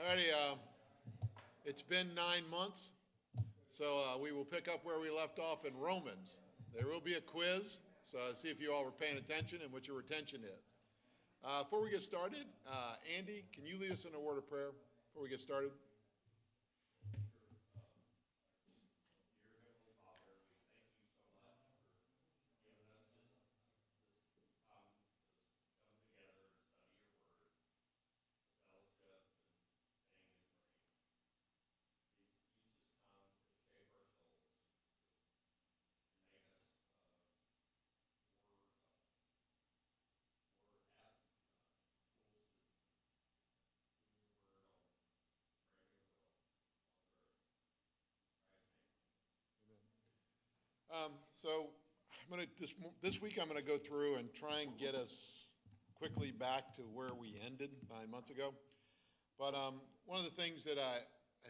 Alrighty, it's been 9 months, so we will pick up where we left off in Romans. There will be a quiz, so see if you all were paying attention and what your retention is. Before we get started, Andy, can you lead us in a word of prayer before we get started? So this week I'm going to go through and try and get us quickly back to where we ended 9 months ago. But one of the things that I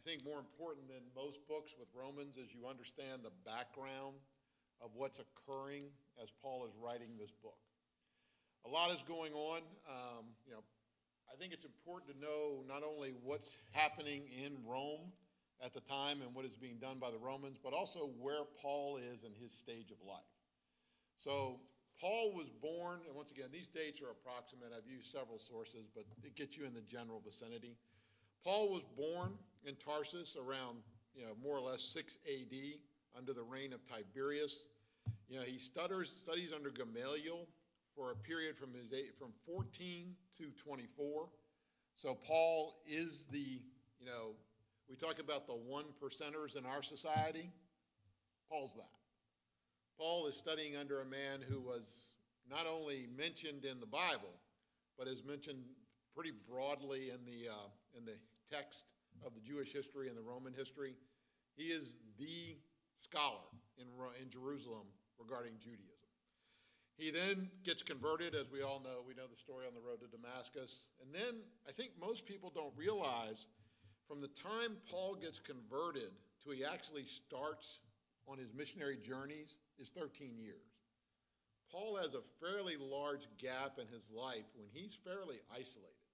think more important than most books with Romans is you understand the background of what's occurring as Paul is writing this book. A lot is going on. I think it's important to know not only what's happening in Rome at the time and what is being done by the Romans, but also where Paul is in his stage of life. So Paul was born, and once again, these dates are approximate. I've used several sources, but it gets you in the general vicinity. Paul was born in Tarsus around, more or less 6 AD under the reign of Tiberius. He studies under Gamaliel for a period from 14 to 24. So Paul is the, we talk about the 1%ers in our society. Paul's that. Paul is studying under a man who was not only mentioned in the Bible, but is mentioned pretty broadly in the text of the Jewish history and the Roman history. He is the scholar in Jerusalem regarding Judaism. He then gets converted, as we all know. We know the story on the road to Damascus. And then I think most people don't realize from the time Paul gets converted to he actually starts on his missionary journeys is 13 years. Paul has a fairly large gap in his life when he's fairly isolated.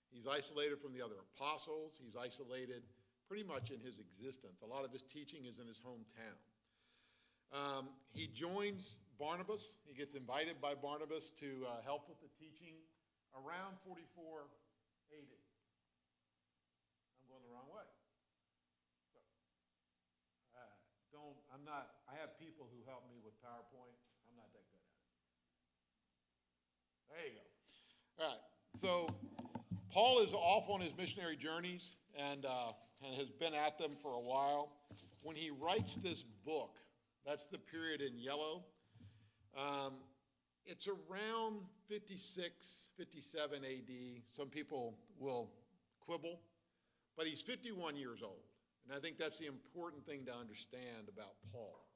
He's isolated from the other apostles. He's isolated pretty much in his existence. A lot of his teaching is in his hometown. He joins Barnabas. He gets invited by Barnabas to help with the teaching around 44 AD. I'm going the wrong way. So, I have people who help me with PowerPoint. I'm not that good at it. There you go. All right. So Paul is off on his missionary journeys and has been at them for a while. When he writes this book, that's the period in yellow. It's around 56, 57 AD. Some people will quibble, but he's 51 years old. And I think that's the important thing to understand about Paul.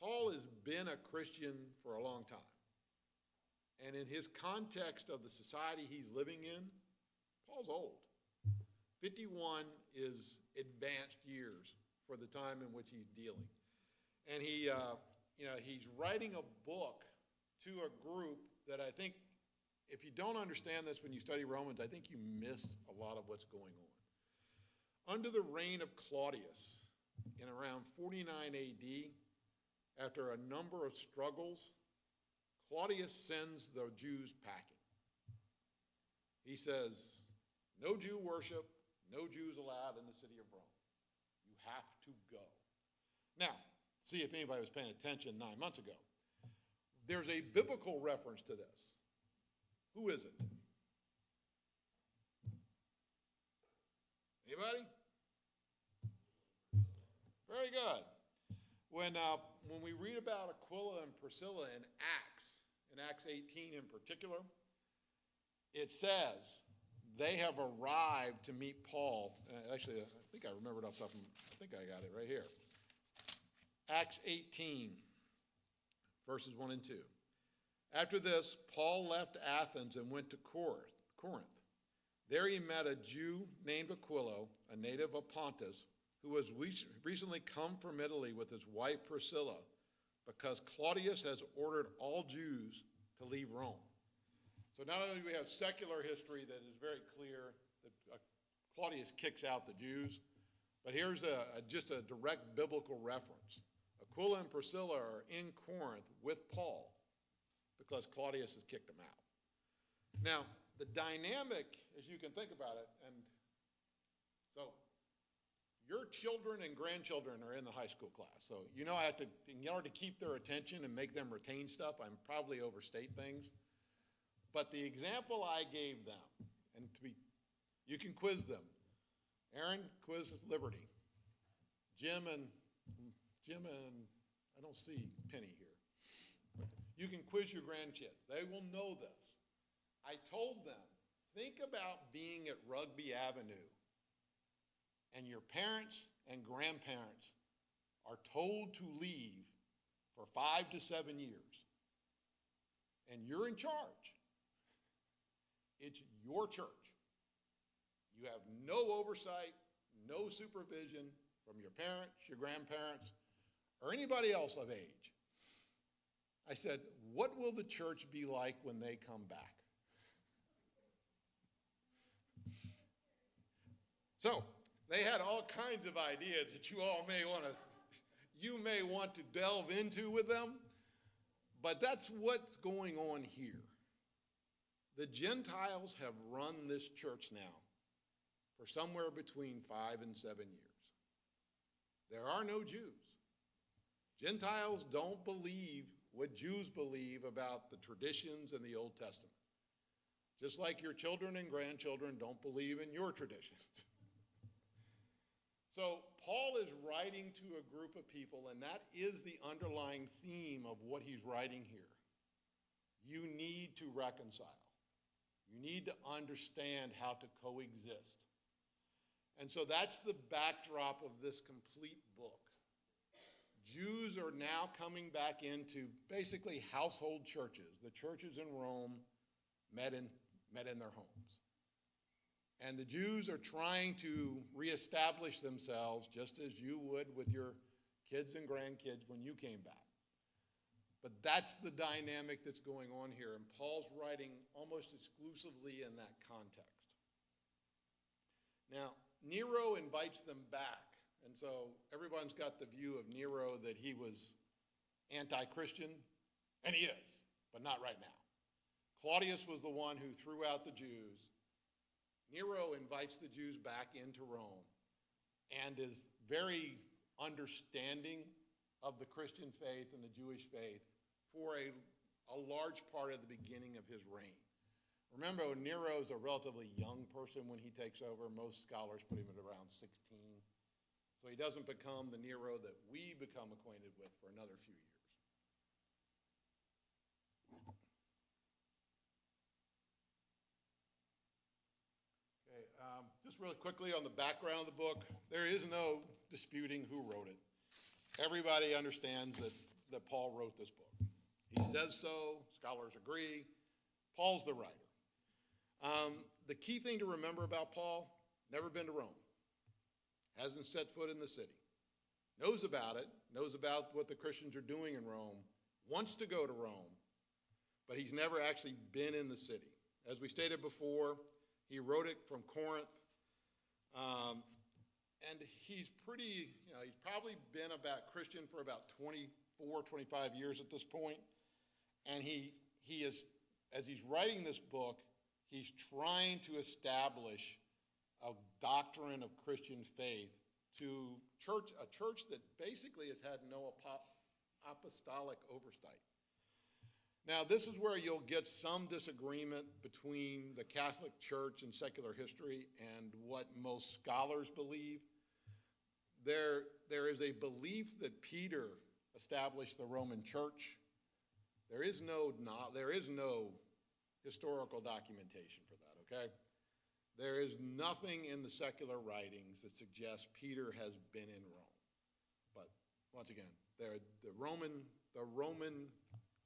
Paul has been a Christian for a long time. And in his context of the society he's living in, Paul's old. 51 is advanced years for the time in which he's dealing. And he's writing a book to a group that I think, if you don't understand this when you study Romans, I think you miss a lot of what's going on. Under the reign of Claudius, in around 49 AD, after a number of struggles, Claudius sends the Jews packing. He says, no Jew worship, no Jews allowed in the city of Rome. You have to go. Now, see if anybody was paying attention 9 months ago. There's a biblical reference to this. Who is it? Anybody? Very good. When we read about Aquila and Priscilla in Acts 18 in particular, it says they have arrived to meet Paul. Actually, I think I remember it off the top of I think I got it right here. Acts 18, verses 1 and 2. After this, Paul left Athens and went to Corinth. There he met a Jew named Aquila, a native of Pontus, who was recently come from Italy with his wife Priscilla, because Claudius has ordered all Jews to leave Rome. So not only do we have secular history that is very clear that Claudius kicks out the Jews. But here's just a direct biblical reference. Aquila and Priscilla are in Corinth with Paul because Claudius has kicked them out. Now, the dynamic, as you can think about it, and so your children and grandchildren are in the high school class. So in order to keep their attention and make them retain stuff, I'm probably overstate things. But the example I gave them, and you can quiz them. Aaron, quiz Liberty. Jim and I don't see Penny here. You can quiz your grandkids. They will know this. I told them, think about being at Rugby Avenue and your parents and grandparents are told to leave for 5 to 7 years, and you're in charge. It's your church. You have no oversight, no supervision from your parents, your grandparents, or anybody else of age. I said, what will the church be like when they come back? So, they had all kinds of ideas that you may want to delve into with them, but that's what's going on here. The Gentiles have run this church now for somewhere between 5 and 7 years. There are no Jews. Gentiles don't believe what Jews believe about the traditions in the Old Testament. Just like your children and grandchildren don't believe in your traditions. So Paul is writing to a group of people, and that is the underlying theme of what he's writing here. You need to reconcile. You need to understand how to coexist. And so that's the backdrop of this complete book. Jews are now coming back into basically household churches. The churches in Rome met in their homes. And the Jews are trying to reestablish themselves just as you would with your kids and grandkids when you came back. But that's the dynamic that's going on here, and Paul's writing almost exclusively in that context. Now, Nero invites them back, and so everyone's got the view of Nero that he was anti-Christian, and he is, but not right now. Claudius was the one who threw out the Jews. Nero invites the Jews back into Rome and is very understanding of the Christian faith and the Jewish faith for a large part of the beginning of his reign. Remember, Nero is a relatively young person when he takes over. Most scholars put him at around 16. So he doesn't become the Nero that we become acquainted with for another few years. Okay, just really quickly on the background of the book, there is no disputing who wrote it. Everybody understands that Paul wrote this book. He says so, scholars agree. Paul's the writer. The key thing to remember about Paul, never been to Rome, hasn't set foot in the city, knows about it, knows about what the Christians are doing in Rome, wants to go to Rome, but he's never actually been in the city. As we stated before, he wrote it from Corinth, and he's probably been about Christian for about 24, 25 years at this point, and he is, as he's writing this book, he's trying to establish a doctrine of Christian faith to a church that basically has had no apostolic oversight. Now, this is where you'll get some disagreement between the Catholic Church and secular history and what most scholars believe. There is a belief that Peter established the Roman Church. There is no historical documentation for that, okay? There is nothing in the secular writings that suggests Peter has been in Rome. But once again, the Roman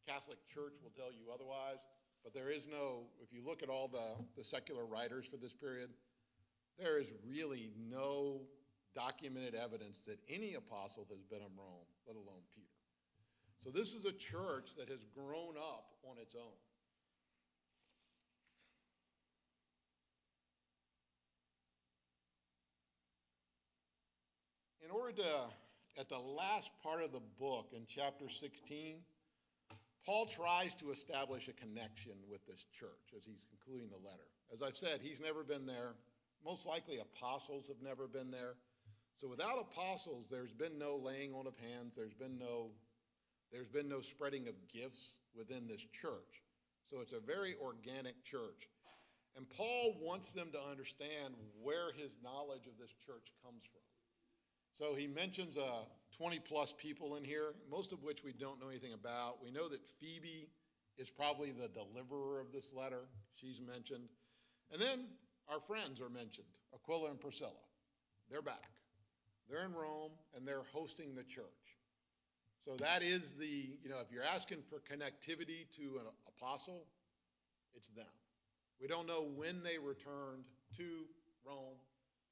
Catholic Church will tell you otherwise, but there is no, if you look at all the secular writers for this period, there is really no documented evidence that any apostle has been in Rome, let alone Peter. So this is a church that has grown up on its own. in order to, at the last part of the book in chapter 16, Paul tries to establish a connection with this church as he's concluding the letter. As I've said, he's never been there. Most likely apostles have never been there. So without apostles, there's been no laying on of hands. There's been no spreading of gifts within this church. So it's a very organic church. And Paul wants them to understand where his knowledge of this church comes from. So he mentions 20 plus people in here, most of which we don't know anything about. We know that Phoebe is probably the deliverer of this letter. She's mentioned. And then our friends are mentioned, Aquila and Priscilla. They're back. They're in Rome, and they're hosting the church. So that is if you're asking for connectivity to an apostle, it's them. We don't know when they returned to Rome,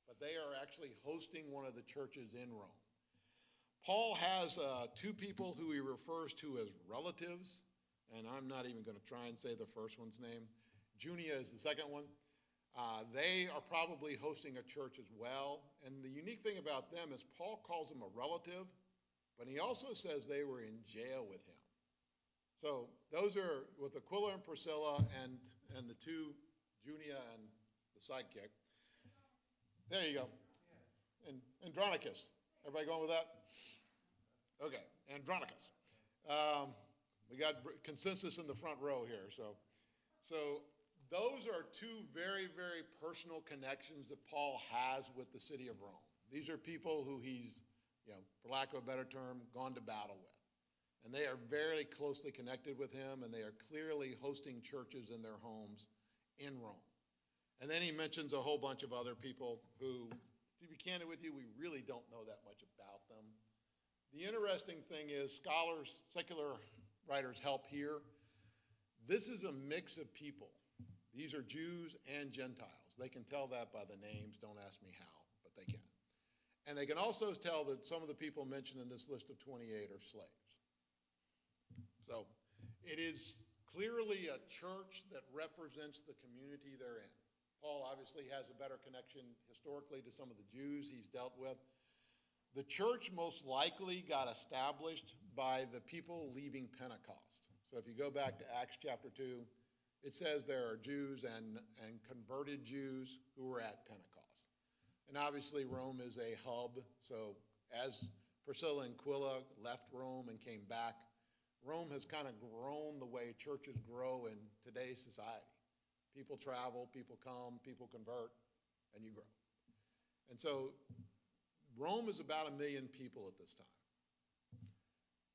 but they are actually hosting one of the churches in Rome. Paul has two people who he refers to as relatives, and I'm not even going to try and say the first one's name. Junia is the second one. They are probably hosting a church as well. And the unique thing about them is Paul calls them a relative, but he also says they were in jail with him. So those are with Aquila and Priscilla and the two, Junia and the sidekick. There you go. And Andronicus. Everybody going with that? Okay, Andronicus. We got consensus in the front row here. So those are two very, very personal connections that Paul has with the city of Rome. These are people who he's, for lack of a better term, gone to battle with. And they are very closely connected with him, and they are clearly hosting churches in their homes in Rome. And then he mentions a whole bunch of other people who, to be candid with you, we really don't know that much about them. The interesting thing is scholars, secular writers help here. This is a mix of people. These are Jews and Gentiles. They can tell that by the names. Don't ask me how, but they can. And they can also tell that some of the people mentioned in this list of 28 are slaves. So it is clearly a church that represents the community they're in. Paul obviously has a better connection historically to some of the Jews he's dealt with. The church most likely got established by the people leaving Pentecost. So if you go back to Acts chapter 2, it says there are Jews and converted Jews who were at Pentecost. And obviously Rome is a hub, so as Priscilla and Aquila left Rome and came back, Rome has kind of grown the way churches grow in today's society. People travel, people come, people convert, and you grow. And so Rome is about 1 million people at this time.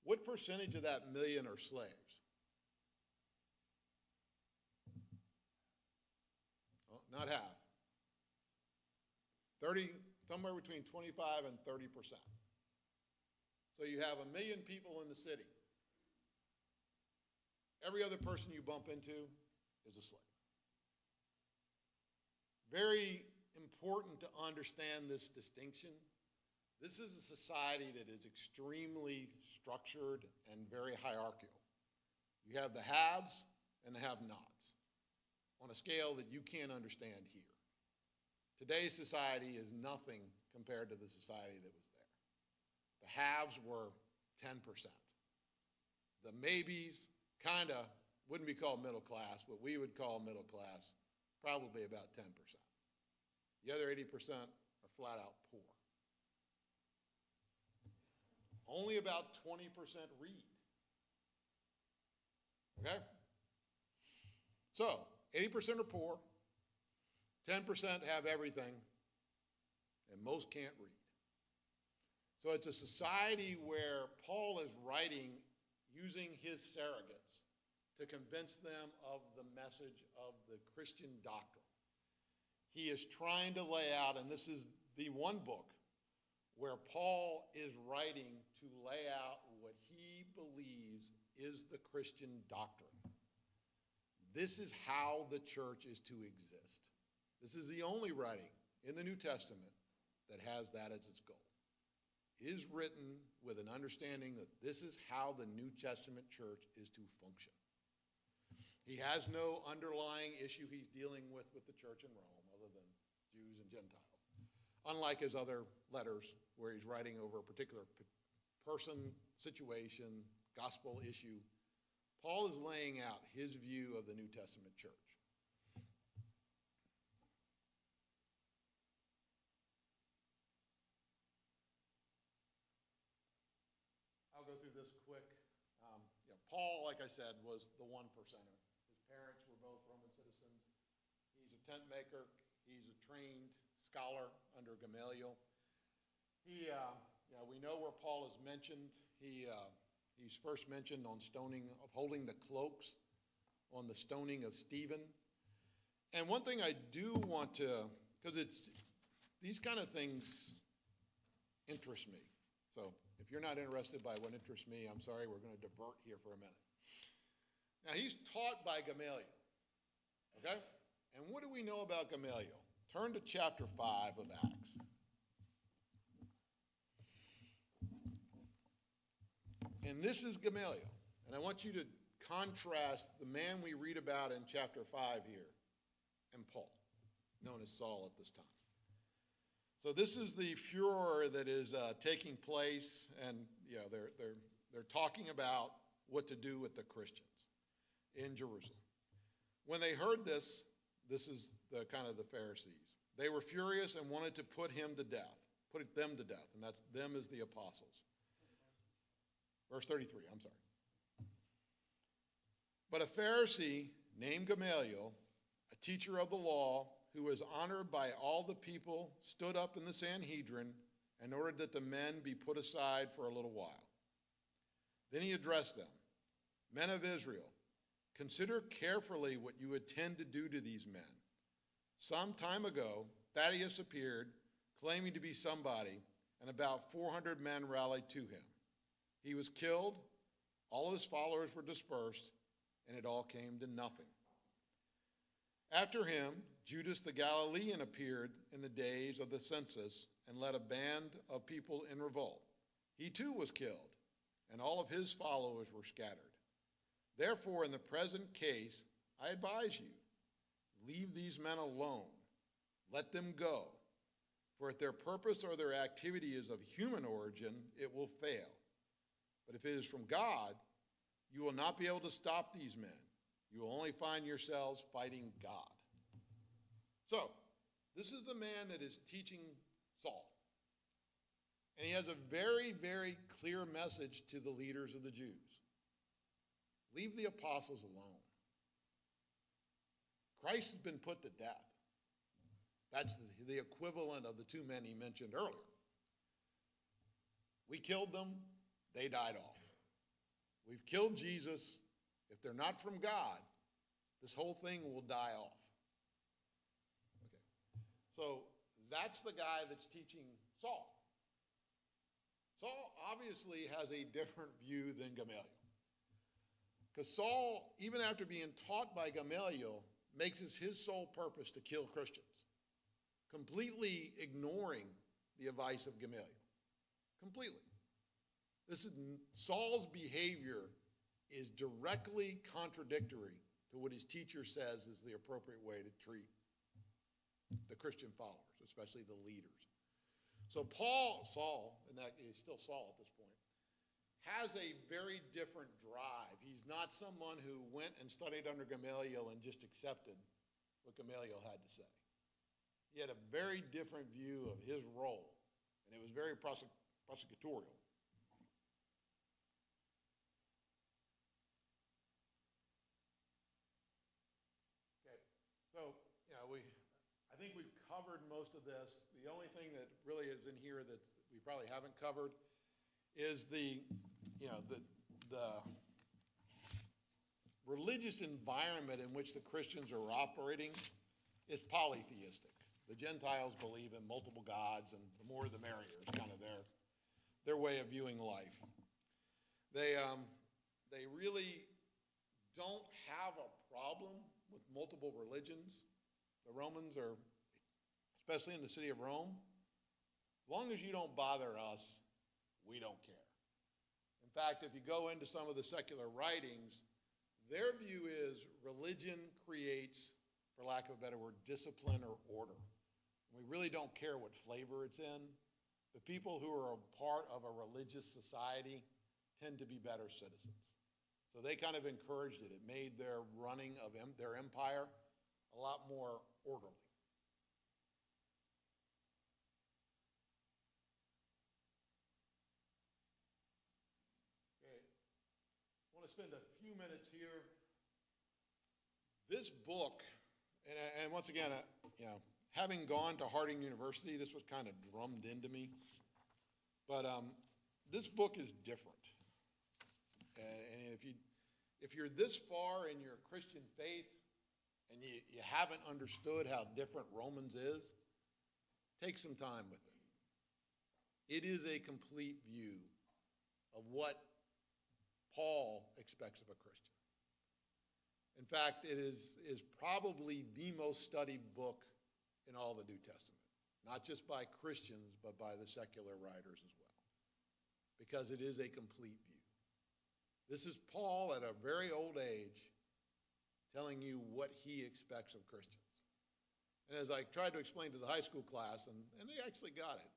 What percentage of that million are slaves? Well, not half. 30, somewhere between 25 and 30%. So you have 1 million people in the city. Every other person you bump into is a slave. Very important to understand this distinction. This is a society that is extremely structured and very hierarchical. You have the haves and the have-nots on a scale that you can't understand here. Today's society is nothing compared to the society that was there. The haves were 10%. The maybes kind of wouldn't be called middle class. What we would call middle class, probably about 10%. The other 80% are flat out poor. Only about 20% read. Okay? So, 80% are poor, 10% have everything, and most can't read. So it's a society where Paul is writing using his surrogates to convince them of the message of the Christian doctrine. He is trying to lay out, and this is the one book where Paul is writing to lay out what he believes is the Christian doctrine. This is how the church is to exist. This is the only writing in the New Testament that has that as its goal. It is written with an understanding that this is how the New Testament church is to function. He has no underlying issue he's dealing with the church in Rome other than Jews and Gentiles. unlike his other letters where he's writing over a particular person, situation, gospel issue. Paul is laying out his view of the New Testament church. I'll go through this quick. Paul, like I said, was the one percenter. His parents were both Roman citizens. He's a tent maker. He's a trained scholar under Gamaliel. We know where Paul is mentioned. He's first mentioned on stoning, of holding the cloaks on the stoning of Stephen. And one thing I do want to, because these kind of things interest me. So if you're not interested by what interests me, I'm sorry, we're going to divert here for a minute. Now, he's taught by Gamaliel, okay? And what do we know about Gamaliel? Turn to chapter 5 of Acts. And this is Gamaliel. And I want you to contrast the man we read about in chapter 5 here and Paul, known as Saul at this time. So this is the furor that is taking place, and they're talking about what to do with the Christians in Jerusalem. When they heard this, this is the kind of the Pharisees. They were furious and wanted to put them to death, and that's them as the apostles. Verse 33, I'm sorry. But a Pharisee named Gamaliel, a teacher of the law, who was honored by all the people, stood up in the Sanhedrin and ordered that the men be put aside for a little while. Then he addressed them, "Men of Israel, consider carefully what you intend to do to these men. Some time ago, Thaddeus appeared, claiming to be somebody, and about 400 men rallied to him. He was killed, all his followers were dispersed, and it all came to nothing. After him, Judas the Galilean appeared in the days of the census and led a band of people in revolt. He too was killed, and all of his followers were scattered. Therefore, in the present case, I advise you, leave these men alone. Let them go. For if their purpose or their activity is of human origin, it will fail. But if it is from God, you will not be able to stop these men. You will only find yourselves fighting God." So, this is the man that is teaching Saul. And he has a very, very clear message to the leaders of the Jews. Leave the apostles alone. Christ has been put to death. That's the equivalent of the two men he mentioned earlier. We killed them, they died off. We've killed Jesus. If they're not from God, this whole thing will die off. Okay. So that's the guy that's teaching Saul. Saul obviously has a different view than Gamaliel. Because Saul, even after being taught by Gamaliel, makes it his sole purpose to kill Christians, completely ignoring the advice of Gamaliel. Completely. Saul's behavior is directly contradictory to what his teacher says is the appropriate way to treat the Christian followers, especially the leaders. So Saul, and that is still Saul at this point, has a very different drive. He's not someone who went and studied under Gamaliel and just accepted what Gamaliel had to say. He had a very different view of his role, and it was very prosecutorial. So, I think we've covered most of this. The only thing that really is in here that we probably haven't covered is the religious environment in which the Christians are operating is polytheistic. The Gentiles believe in multiple gods, and the more the merrier is kind of their way of viewing life. They really don't have a problem with multiple religions. The Romans are, especially in the city of Rome, as long as you don't bother us, we don't care. In fact, if you go into some of the secular writings, their view is religion creates, for lack of a better word, discipline or order. We really don't care what flavor it's in. The people who are a part of a religious society tend to be better citizens. So they kind of encouraged it. It made their running of their empire a lot more orderly. Okay, I want to spend a few minutes here. This book, and once again, having gone to Harding University, this was kind of drummed into me. But this book is different. And if you're this far in your Christian faith and you haven't understood how different Romans is, take some time with it. It is a complete view of what Paul expects of a Christian. In fact, it is probably the most studied book in all the New Testament, not just by Christians, but by the secular writers as well, because it is a complete view. This is Paul at a very old age telling you what he expects of Christians. And as I tried to explain to the high school class, and they actually got it,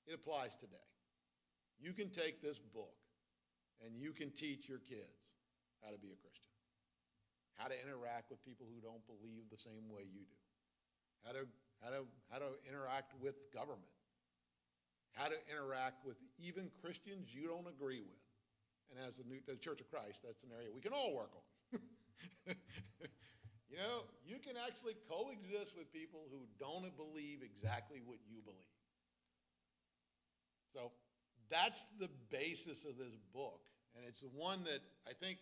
it applies today. You can take this book and you can teach your kids how to be a Christian, how to interact with people who don't believe the same way you do, how to interact with government, how to interact with even Christians you don't agree with. And as the Church of Christ, that's an area we can all work on. You can actually coexist with people who don't believe exactly what you believe. So that's the basis of this book. And it's the one that I think,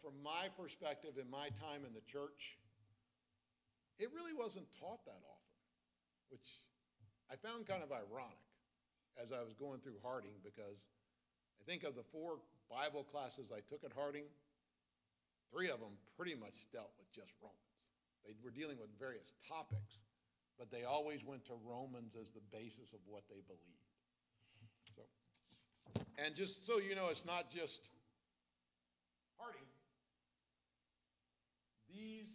from my perspective in my time in the church, it really wasn't taught that often, which I found kind of ironic as I was going through Harding, because I think of the 4 Bible classes I took at Harding, 3 of them pretty much dealt with just Romans. They were dealing with various topics, but they always went to Romans as the basis of what they believed. So, and just so you know, it's not just Harding. These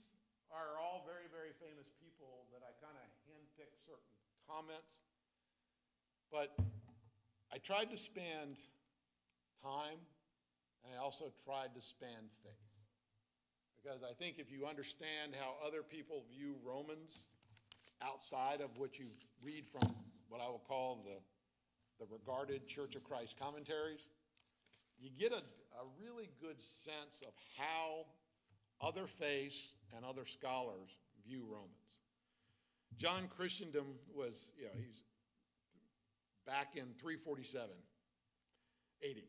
are all very, very famous people that I kind of handpicked certain comments, but I tried to spend time, and I also tried to span faith. Because I think if you understand how other people view Romans outside of what you read from what I will call the regarded Church of Christ commentaries, you get a really good sense of how other faiths and other scholars view Romans. John Chrysostom was, he's back in 347 AD.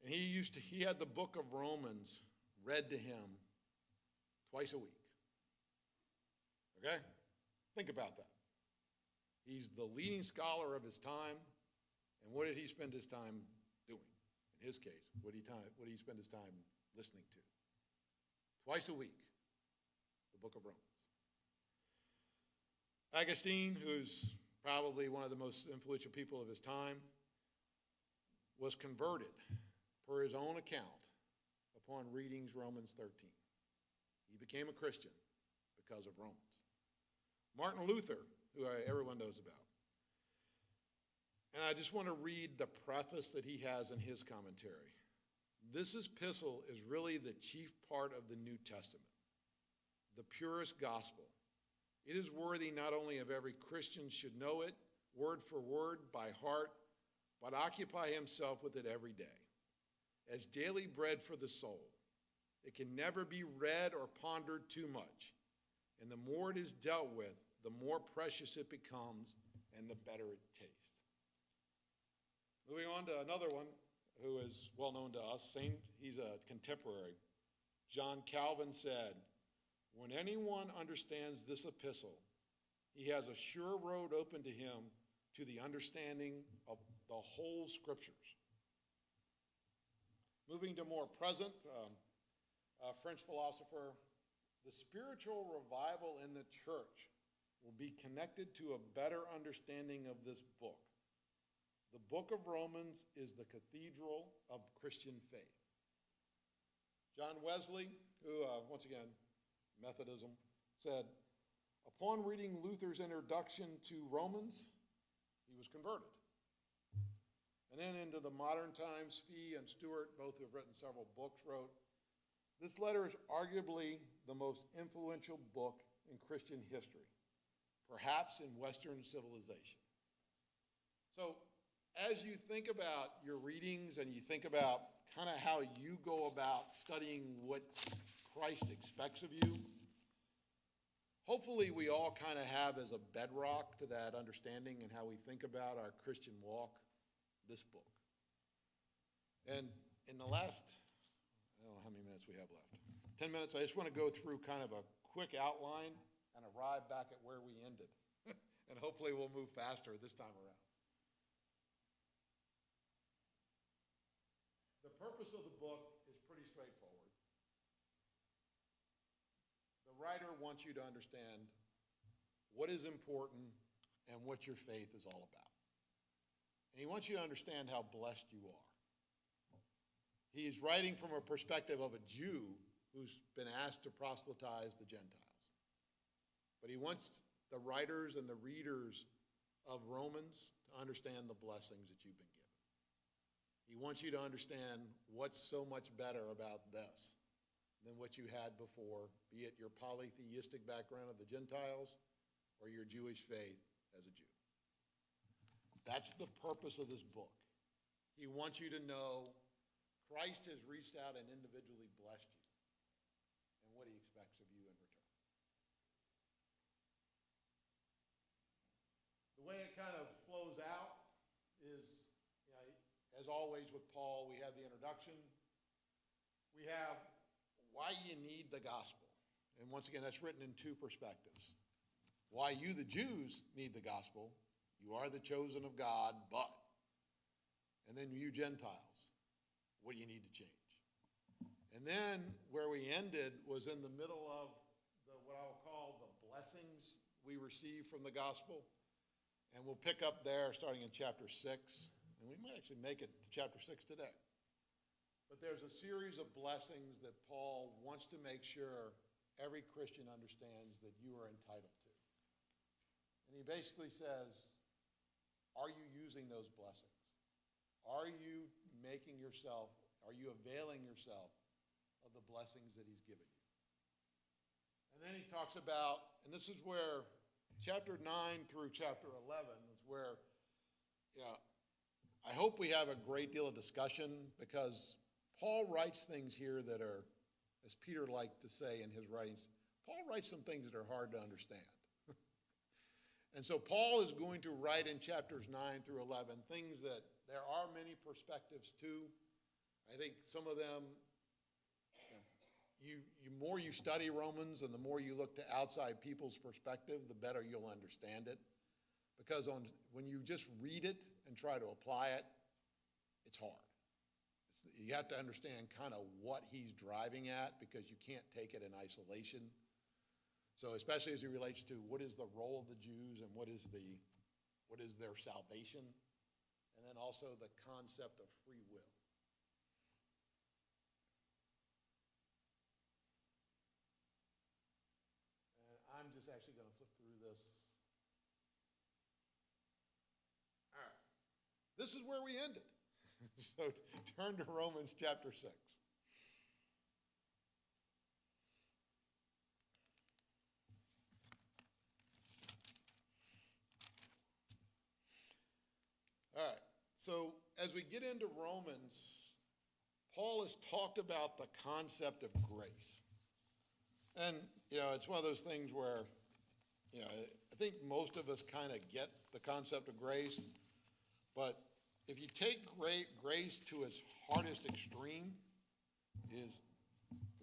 And he had the book of Romans read to him twice a week. Okay? Think about that. He's the leading scholar of his time, and what did he spend his time doing? In his case, what did he spend his time listening to? Twice a week, the book of Romans. Augustine, who's probably one of the most influential people of his time, was converted, per his own account, upon reading Romans 13. He became a Christian because of Romans. Martin Luther, who everyone knows about. And I just want to read the preface that he has in his commentary. This epistle is really the chief part of the New Testament, the purest gospel. It is worthy not only of every Christian should know it, word for word, by heart, but occupy himself with it every day, as daily bread for the soul. It can never be read or pondered too much, and the more it is dealt with, the more precious it becomes, and the better it tastes. Moving on to another one who is well known to us, he's a contemporary. John Calvin said, "When anyone understands this epistle, he has a sure road open to him to the understanding of the whole scriptures." Moving to more present, a French philosopher, the spiritual revival in the church will be connected to a better understanding of this book. The book of Romans is the cathedral of Christian faith. John Wesley, who, once again, Methodism, said, Upon reading Luther's introduction to Romans, he was converted. And then into the modern times, Fee and Stewart, both who have written several books, wrote, "This letter is arguably the most influential book in Christian history, perhaps in Western civilization." So as you think about your readings and you think about kind of how you go about studying what Christ expects of you, hopefully we all kind of have as a bedrock to that understanding and how we think about our Christian walk, this book. And in the last, I don't know how many minutes we have left, 10 minutes, I just want to go through kind of a quick outline and arrive back at where we ended. And hopefully we'll move faster this time around. The purpose of the book is pretty straightforward. The writer wants you to understand what is important and what your faith is all about. And he wants you to understand how blessed you are. He's writing from a perspective of a Jew who's been asked to proselytize the Gentiles. But he wants the writers and the readers of Romans to understand the blessings that you've been given. He wants you to understand what's so much better about this than what you had before, be it your polytheistic background of the Gentiles or your Jewish faith as a Jew. That's the purpose of this book. He wants you to know Christ has reached out and individually blessed you and what he expects of you in return. The way it kind of flows out is, as always with Paul, we have the introduction. We have why you need the gospel. And once again, that's written in two perspectives. Why you, the Jews, need the gospel. You are the chosen of God, but. And then you Gentiles, what do you need to change? And then where we ended was in the middle of what I'll call the blessings we receive from the gospel. And we'll pick up there starting in chapter 6. And we might actually make it to chapter 6 today. But there's a series of blessings that Paul wants to make sure every Christian understands that you are entitled to. And he basically says, are you using those blessings? Are you availing yourself of the blessings that he's given you? And then he talks about, and this is where chapter 9 through chapter 11 is where, I hope we have a great deal of discussion because Paul writes things here that are, as Peter liked to say in his writings, Paul writes some things that are hard to understand. And so Paul is going to write in chapters 9 through 11 things that there are many perspectives to. I think some of them, the more you study Romans and the more you look to outside people's perspective, the better you'll understand it. Because when you just read it and try to apply it, it's hard. You have to understand kind of what he's driving at because you can't take it in isolation. So especially as it relates to what is the role of the Jews and what is their salvation, and then also the concept of free will. And I'm just actually going to flip through this. All right. This is where we ended. So turn to Romans chapter 6. All right. So as we get into Romans, Paul has talked about the concept of grace. And, it's one of those things where, I think most of us kind of get the concept of grace, but if you take grace to its hardest extreme, is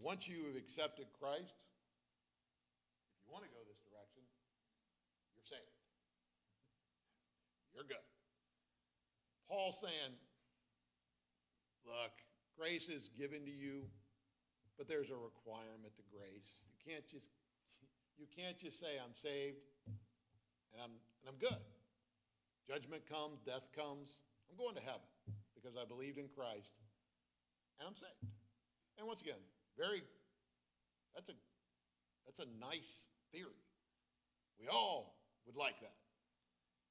once you have accepted Christ, if you want to go this direction, you're saved. You're good. Paul's saying, look, grace is given to you, but there's a requirement to grace. You can't just say I'm saved and I'm good. Judgment comes, death comes. I'm going to heaven because I believed in Christ and I'm saved. And once again, that's a nice theory. We all would like that.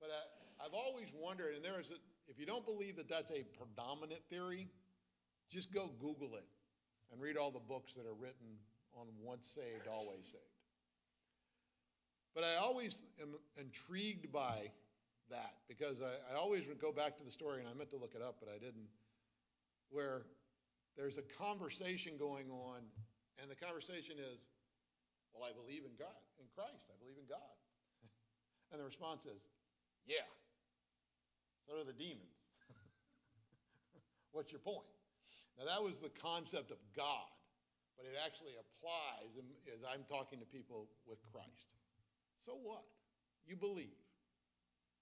But I've always wondered, and if you don't believe that that's a predominant theory, just go Google it and read all the books that are written on once saved, always saved. But I always am intrigued by that because I always would go back to the story, and I meant to look it up, but I didn't, where there's a conversation going on, and the conversation is, well, I believe in God, in Christ. I believe in God. And the response is, yeah, so do the demons. What's your point? Now, that was the concept of God, but it actually applies as I'm talking to people with Christ. So what? You believe.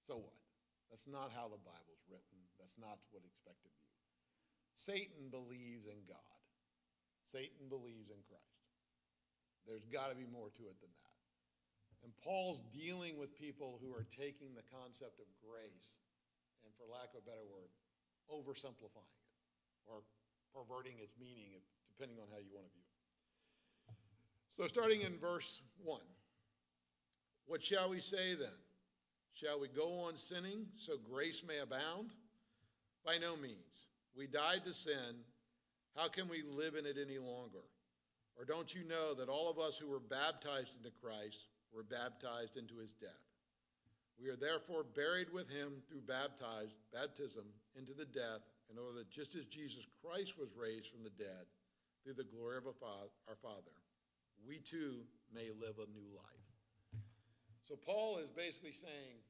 So what? That's not how the Bible's written. That's not what's expected of you. Satan believes in God. Satan believes in Christ. There's got to be more to it than that. And Paul's dealing with people who are taking the concept of grace and, for lack of a better word, oversimplifying it or perverting its meaning, depending on how you want to view it. So starting in verse 1, what shall we say then? Shall we go on sinning so grace may abound? By no means. We died to sin. How can we live in it any longer? Or don't you know that all of us who were baptized into Christ were baptized into his death? We are therefore buried with him through baptism into the death, in order that just as Jesus Christ was raised from the dead through the glory of our Father, we too may live a new life. So Paul is basically saying,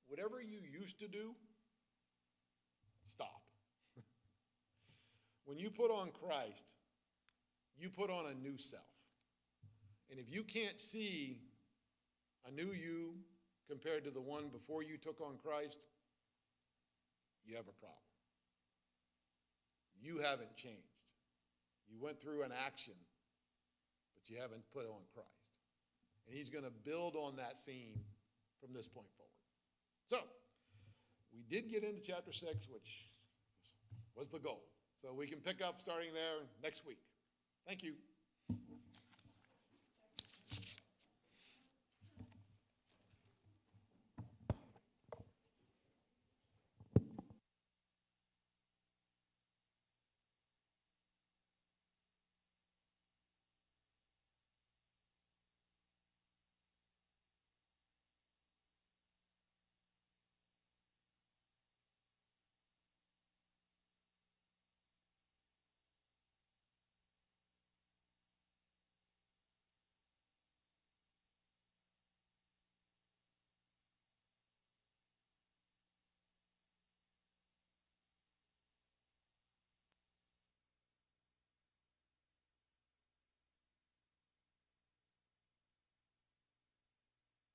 whatever you used to do, stop. When you put on Christ, you put on a new self. And if you can't see a new you compared to the one before you took on Christ, you have a problem. You haven't changed. You went through an action, but you haven't put on Christ. And he's going to build on that theme from this point forward. So, we did get into chapter 6, which was the goal. So we can pick up starting there next week. Thank you.